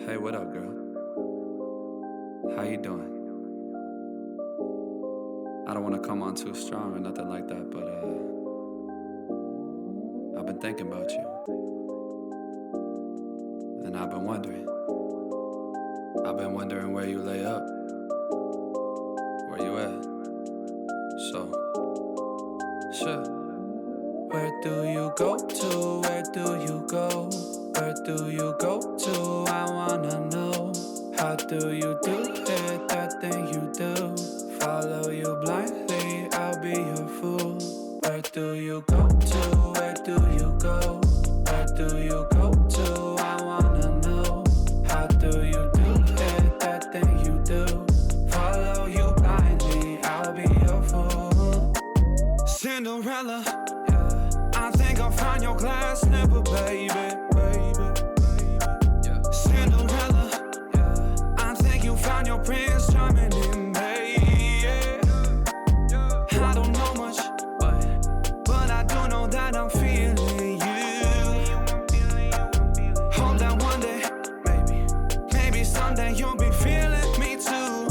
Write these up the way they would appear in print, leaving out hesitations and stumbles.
Hey, what up, girl? How you doing? I don't want to come on too strong or nothing like that, but I've been thinking about you. And I've been wondering where you lay up. Where you at? So, sure. Where do you go to? Where do you go? Where do you go to? I wanna know. How do you do it? That thing you do. Follow you blindly, I'll be your fool. Where do you go to? Where do you go? Where do you go to? I wanna know. How do you do it? That thing you do. Follow you blindly, I'll be your fool. Cinderella, I think I'll find your glass slipper, baby. Cinderella, I think you found your prince charming in me. I don't know much, but I do know that I'm feeling you. Hope that one day, maybe someday you'll be feeling me too.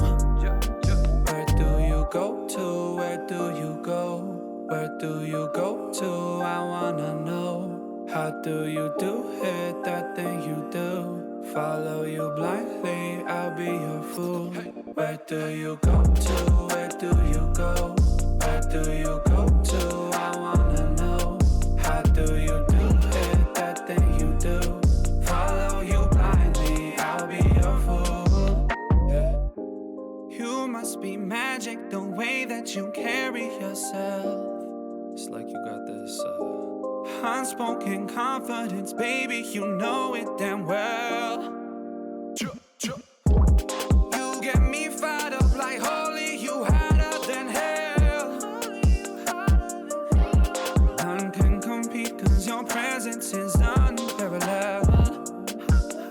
Where do you go to? Where do you go? Where do you go to? I wanna know. How do you do it? That thing you do. Follow you blindly, I'll be your fool. Where do you go to? Where do you go? Where do you go to? I wanna know. How do you do it? That thing you do. Follow you blindly, I'll be your fool. You must be magic, the way that you carry yourself. It's like you got this unspoken confidence, baby, you know it damn well. You get me fired up like holy, you hotter than hell. None can compete cause your presence is unparalleled.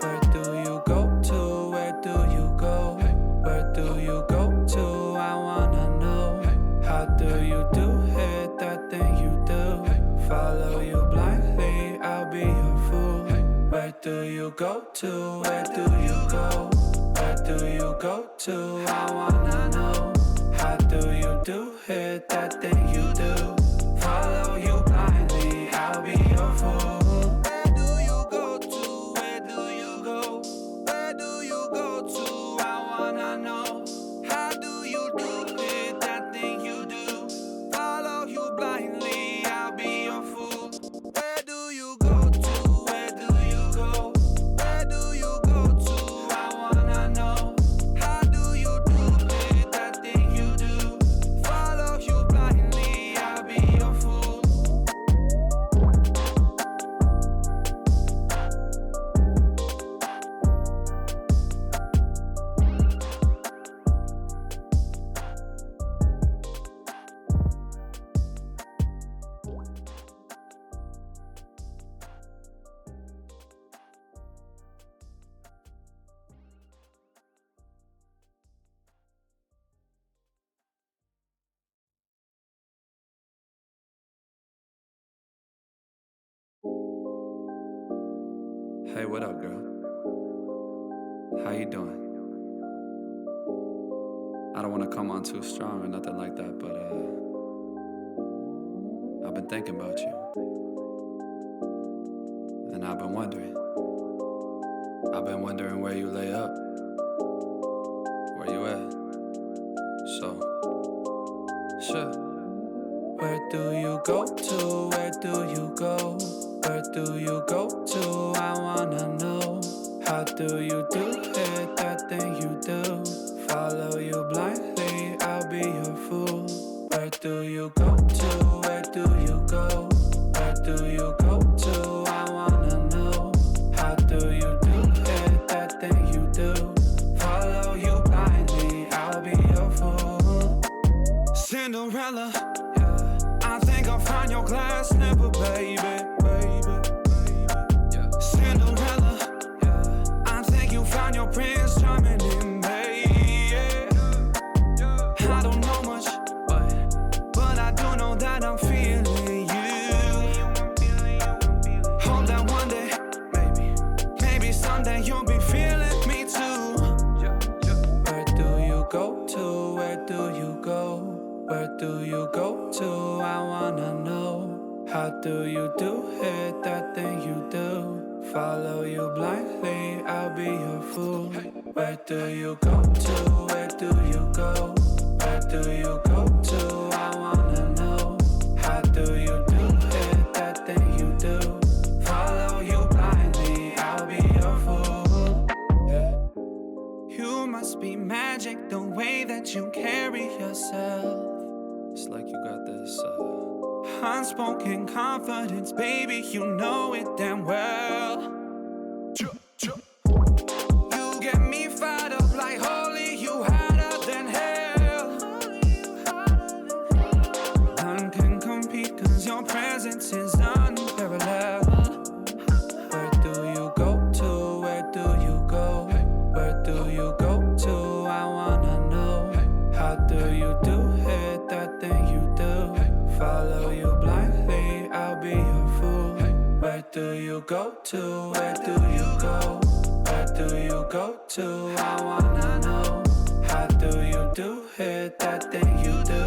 Where do you go to? Where do you go? Where do you go to? I wanna know. How do you do it? That thing you do. Follow you blindly, I'll be your fool. Where do you go to? Where do you go? Where do you go to? I wanna know. How do you do it? That thing you do. Follow you blindly, I'll be your fool. Where do you go to? Where do you go? Where do you go to? I wanna know. How do you do it? That thing you do. Follow you blindly, I'll be your fool. Where do you go to? Where do you go? Where do you go to? I wanna know. How do you do it? That thing you do. Follow you blindly, I'll be your fool. Hey, what up, girl? How you doing? I don't want to come on too strong or nothing like that, but I've been thinking about you. And I've been wondering where you lay up. Where you at? So, sure. Where do you go to? Where do you go? Where do you go to? I wanna know. How do you do it? That thing you do. Follow you blindly, I'll be your fool. Where do you go to? Where do you go? Where do you go to? I wanna know. How do you do it? That thing you do. Follow you blindly, I'll be your fool. Cinderella, I think I'll find your glass slipper, baby. Cinderella, I think you found your prince charming in me. I don't know much, but I do know that I'm feeling you. Hope that one day, maybe someday you'll be feeling do you go to? I wanna know. How do you do it, that thing you do? Follow you blindly, I'll be your fool. Where do you go to? Where do you go? Where do you go to? I wanna know. How do you do it, that thing you do? Follow you blindly, I'll be your fool. Yeah. You must be magic, the way that you carry yourself. It's like you got this unspoken confidence, baby, you know it damn well. You get me fired up like holy, you hotter than hell. None can compete, cause your presence is unparalleled. Where do you go to? Where do you go? Where do you go to? I wanna know. How do you do it, that thing you do? Follow you blindly, I'll be your fool. Where do you go to? Where do you go? Where do you go to? I wanna know. How do you do it, that thing you do?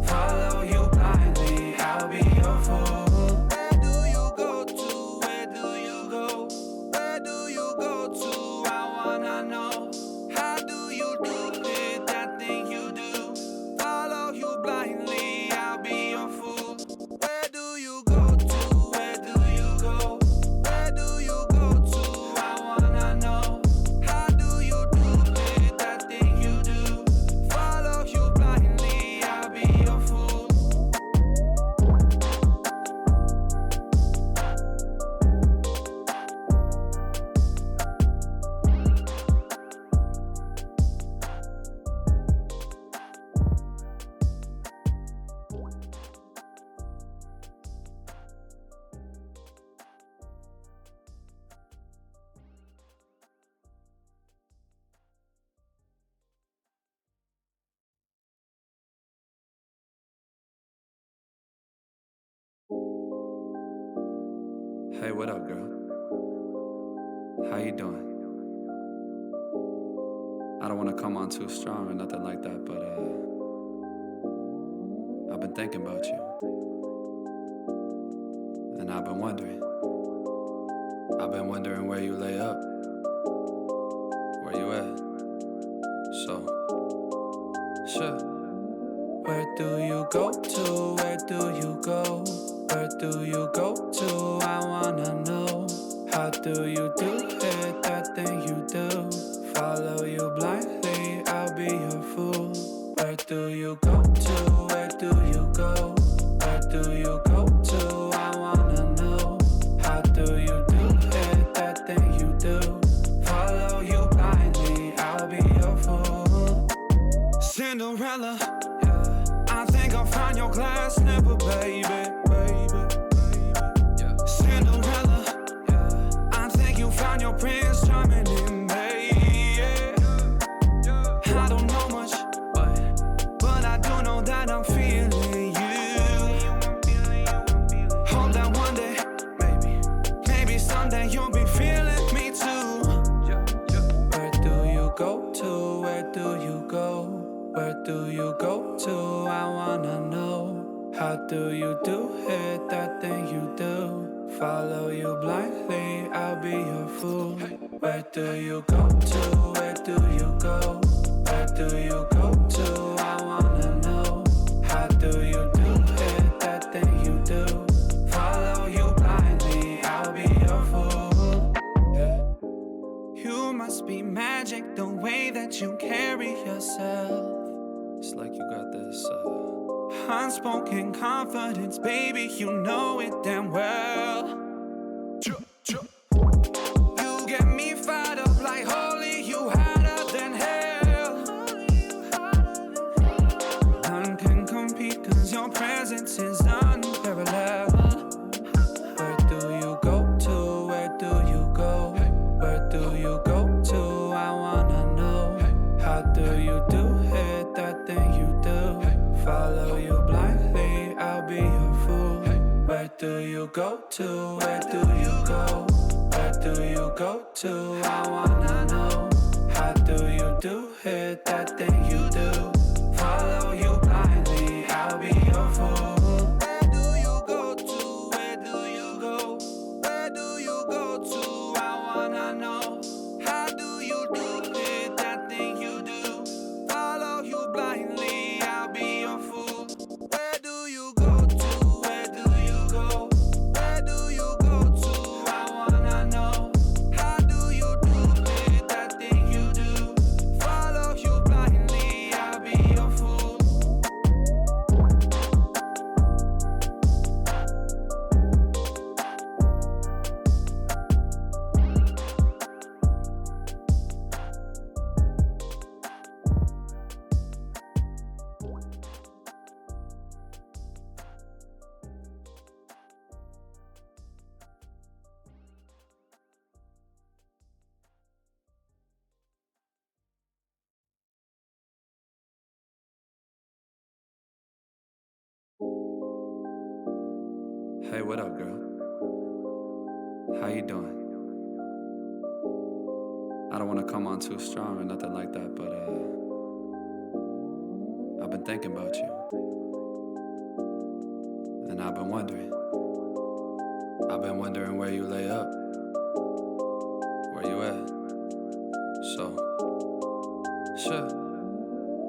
Follow you blindly, I'll be your fool. Where do you go to? Where do you go? Where do you go to? I wanna know. How do you do it, that thing you do? Follow you blindly, I'll be your fool. Where do you go to? Where do you go? Where do you go to? I wanna know. How do you do it, that thing you do? Follow you blindly, I'll be your fool. Hey, what up, girl? How you doing? I don't want to come on too strong or nothing like that, but I've been thinking about you. And I've been wondering. I've been wondering where you lay up. Where you at? So, sure. Where do you go to? Where do you go? Where do you go to? I wanna know. How do you do it, that thing you do? Follow you blindly, I'll be your fool. Where do you go to? Where do you go? Where do you go to? I wanna know. How do you do it, that thing you do? Follow you blindly, I'll be your fool. Cinderella, I think I'll find your glass slipper, baby. Cinderella, I think you found your prince charming in me. I don't know much, but I do know that I'm feeling you. Hope that one day, maybe someday you'll be feeling me too. Where do you go to? Where do you go? Where do you go to? I wanna know. How do you do it, that thing you do? Follow you blindly, I'll be your fool. Where do you go to? Where do you go? Where do you go to? I wanna know. How do you do it, that thing you do? Follow you blindly, I'll be your fool. Yeah. You must be magic, the way that you carry yourself. It's like you got this unspoken confidence, baby, you know it damn well. You get me fired up like holy, you hotter than hell. None can compete, cause your presence is unparalleled. Where do you go to? Where do you go? Where do you go to? I wanna know. How do you do it, that thing you do? Follow you blindly, I'll be your fool. Where do you go to? Where do you go? Where do you go to? I wanna know. How do you do it, that thing you do? Follow you blindly, I'll Hey, what up, girl? How you doing? I don't want to come on too strong or nothing like that, but I've been thinking about you. And I've been wondering where you lay up. Where you at? So, sure.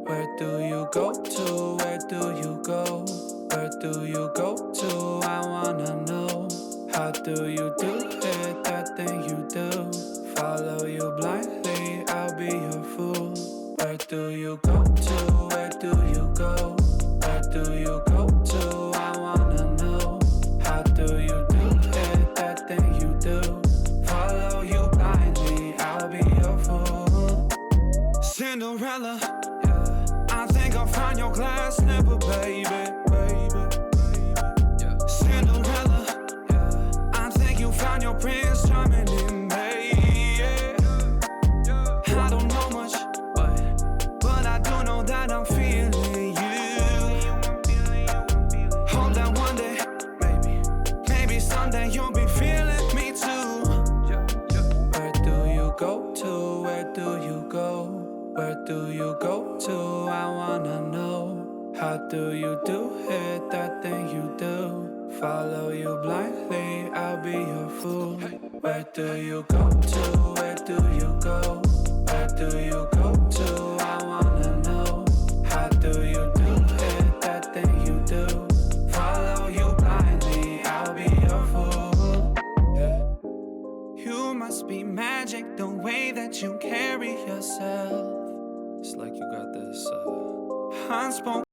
Where do you go to? Where do you go? Where do you go to? I wanna know. How do you do it? That thing you do. Follow you blindly, I'll be your fool. Where do you go to? Where do you go? Where do you go to? I wanna know. How do you do it? That thing you do. Follow you blindly, I'll be your fool. Cinderella, I think I'll find your glass slipper, baby. Cinderella, I think you found your prince charming in me. I don't know much, but I do know that I'm feeling you. Hope that one day, maybe someday you'll be feeling me too. Where do you go to? Where do you go? Where do you go to? I wanna know. How do you do it? That thing you do. Follow you blindly, I'll be your fool. Where do you go to? Where do you go? Where do you go to? I wanna know. How do you do it? That thing you do. Follow you blindly, I'll be your fool. You must be magic, the way that you carry yourself. It's like you got this unspoken